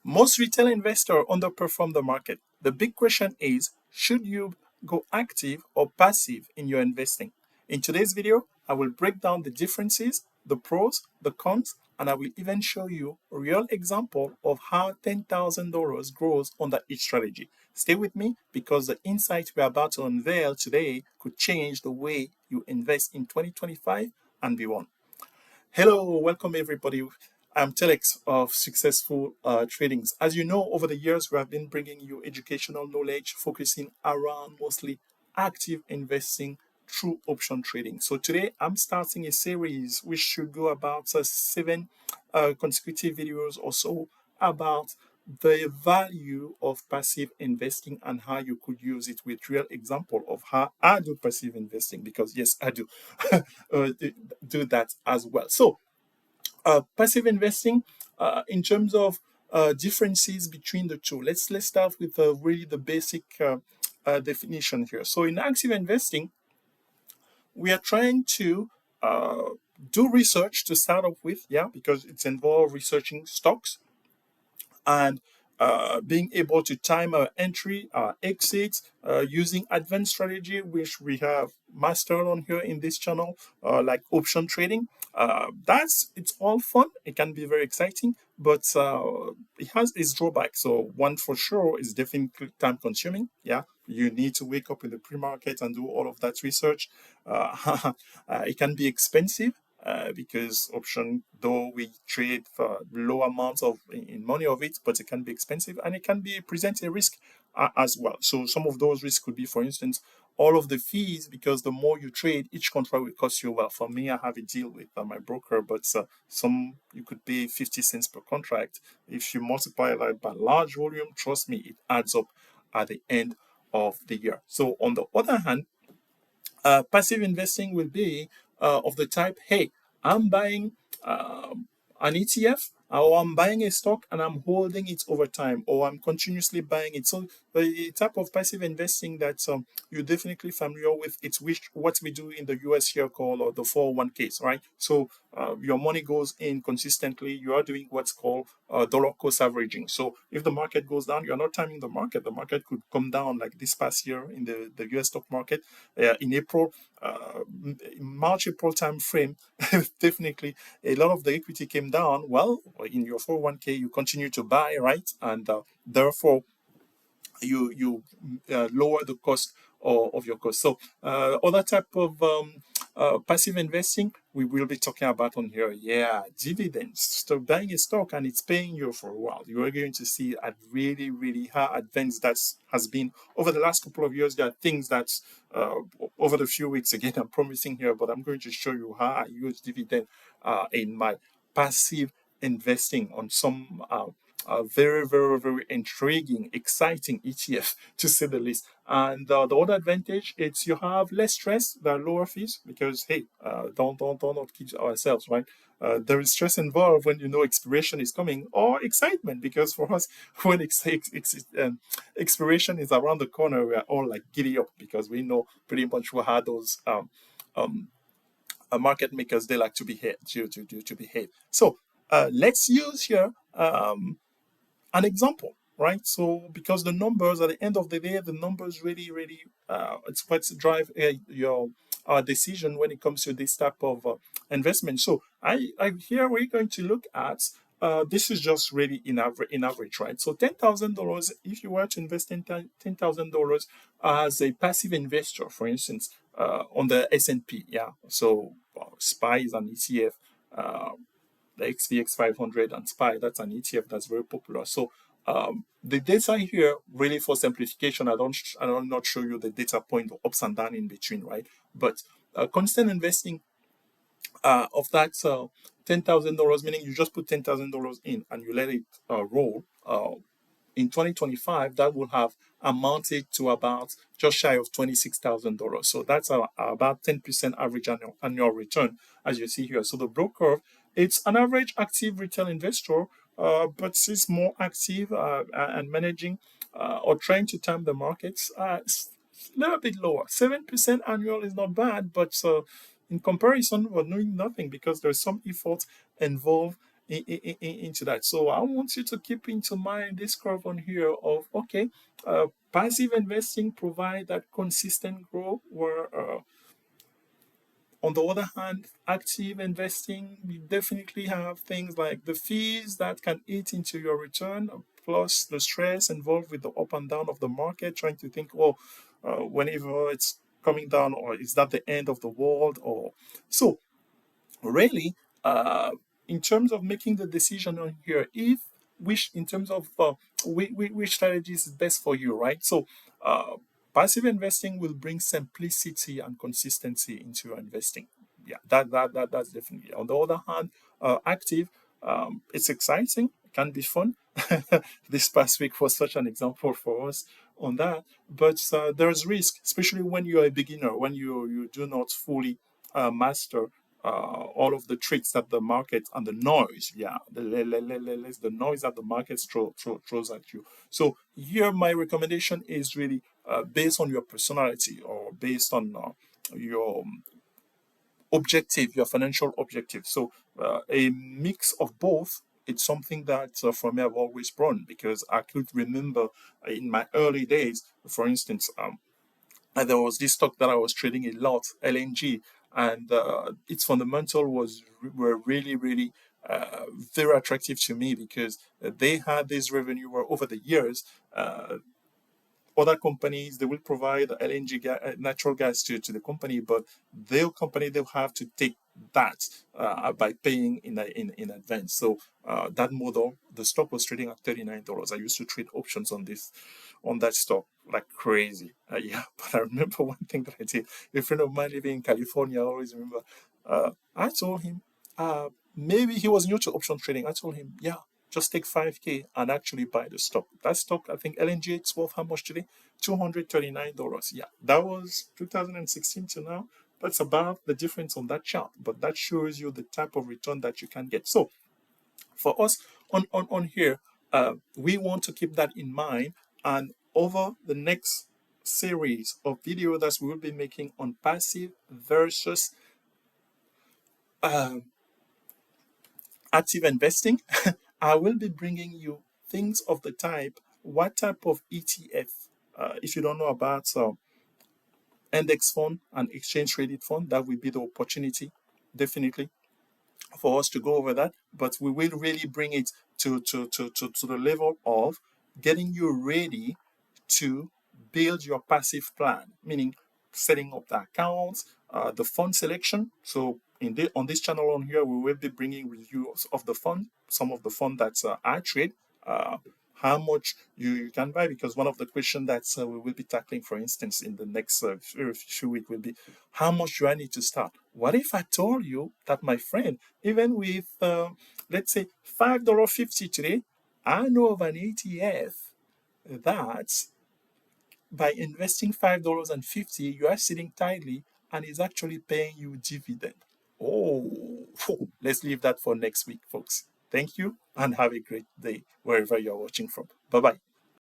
Most retail investors underperform the market. The big question is, should you go active or passive in your investing? In today's video, I will break down the differences, the pros, the cons, and I will even show you a real example of how $10,000 grows under each strategy. Stay with me because the insight we're about to unveil today could change the way you invest in 2025 and beyond. Hello, welcome everybody. I'm Telex of Successful Tradings. As you know, over the years, we have been bringing you educational knowledge focusing around mostly active investing through option trading. So today, I'm starting a series which should go about seven consecutive videos or so about the value of passive investing and how you could use it with real example of how I do passive investing, because yes, I do uh, do that as well. So passive investing, in terms of differences between the two, let's start with really the basic definition here. So in active investing, we are trying to uh, do research to start off with, yeah, because it's involved researching stocks and being able to time our entry, our exits, using advanced strategy, which we have mastered on here in this channel, like option trading. It's all fun. It can be very exciting, but it has its drawbacks. So one for sure is definitely time consuming. Yeah, you need to wake up in the pre-market and do all of that research. It can be expensive because option, though we trade for low amounts of in money of it, but it can be expensive and it can be present a risk as well. So some of those risks could be, for instance, all of the fees, because the more you trade, each contract will cost you. Well, for me, I have a deal with my broker, but some you could pay 50 cents per contract. If you multiply that by large volume, trust me, it adds up at the end of the year. So on the other hand, passive investing will be of the type, hey, I'm buying an ETF, or I'm buying a stock and I'm holding it over time, or I'm continuously buying it. So the type of passive investing that you're definitely familiar with, it's what we do in the US here called the 401ks, right? So your money goes in consistently. You are doing what's called dollar cost averaging. So if the market goes down, you're not timing the market. The market could come down like this past year in the US stock market in April, March, April time frame. Definitely a lot of the equity came down. Well, in your 401k, you continue to buy, right? And therefore, you lower the cost of your cost. So other type of passive investing we will be talking about on here. Yeah, dividends. So buying a stock and it's paying you for a while. You are going to see at really how advanced that has been over the last couple of years. There are things that uh, over the few weeks, again, I'm promising here, but I'm going to show you how I use dividend in my passive investing on some very intriguing, exciting ETF to say the least. And the other advantage is you have less stress, there are lower fees because hey, don't kid ourselves, right? There is stress involved when you know expiration is coming, or excitement because for us, when expiration is around the corner, we are all like giddy up because we know pretty much how those um, market makers they like to behave to behave. So let's use here an example, right? So because the numbers at the end of the day, the numbers really it's what drive your decision when it comes to this type of investment. So I here we're going to look at this is just really in average, right? So $10,000, if you were to invest in $10,000 as a passive investor, for instance, on the S&P, yeah. So SPY is an ETF. Uh, the XVX 500 and SPY. That's an ETF that's very popular. So the data here, really for simplification, I don't not show you the data point ups and down in between, right? But constant investing of that $10,000, meaning you just put $10,000 in and you let it roll. In 2025, that will have amounted to about just shy of $26,000. So that's about 10% average annual return, as you see here. So the broad curve, it's an average active retail investor, but is more active and managing or trying to time the markets. It's a little bit lower. 7% annual is not bad, but in comparison, we're doing nothing because there's some effort involved into that. So I want you to keep into mind this curve on here of, okay, passive investing provide that consistent growth where on the other hand, active investing, you definitely have things like the fees that can eat into your return, plus the stress involved with the up and down of the market, trying to think, oh, whenever it's coming down, or is that the end of the world? Or so really, uh, in terms of making the decision on here, if which in terms of which strategy is best for you, right? So uh, passive investing will bring simplicity and consistency into your investing. Yeah, that's definitely. On the other hand, active, it's exciting, it can be fun. This past week was such an example for us on that. But there's risk, especially when you're a beginner, when you do not fully master all of the tricks that the market and the noise, yeah, the noise that the market throws at you. So here, my recommendation is really based on your personality or based on your objective, your financial objective. So a mix of both. It's something that for me I've always run because I could remember in my early days, for instance, and there was this stock that I was trading a lot, LNG, and its fundamental were really very attractive to me because they had this revenue where over the years other companies they will provide LNG natural gas to the company, but their company they'll have to take that by paying in advance. So that model, the stock was trading at $39. I used to trade options on that stock like crazy. Yeah, but I remember one thing that I did. A friend of mine living in California, I always remember. I told him, maybe he was new to option trading. I told him, yeah, just take 5K and actually buy the stock. That stock, I think LNG, it's worth how much today? $239. Yeah, that was 2016 to now. That's about the difference on that chart, but that shows you the type of return that you can get. So for us on here, we want to keep that in mind. And over the next series of video that we will be making on passive versus um, active investing, I will be bringing you things of the type, what type of ETF, if you don't know about index fund and exchange traded fund, that will be the opportunity, definitely, for us to go over that. But we will really bring it to the level of getting you ready to build your passive plan, meaning setting up the accounts, the fund selection. So on this channel on here, we will be bringing reviews of the fund, some of the fund that's I trade, uh, how much you can buy, because one of the questions that we will be tackling, for instance, in the next few weeks will be, how much do I need to start? What if I told you that, my friend, even with, let's say, $5.50 today, I know of an ETF that by investing $5.50, you are sitting tightly and is actually paying you dividend. Oh, let's leave that for next week, folks. Thank you and have a great day wherever you're watching from. Bye bye.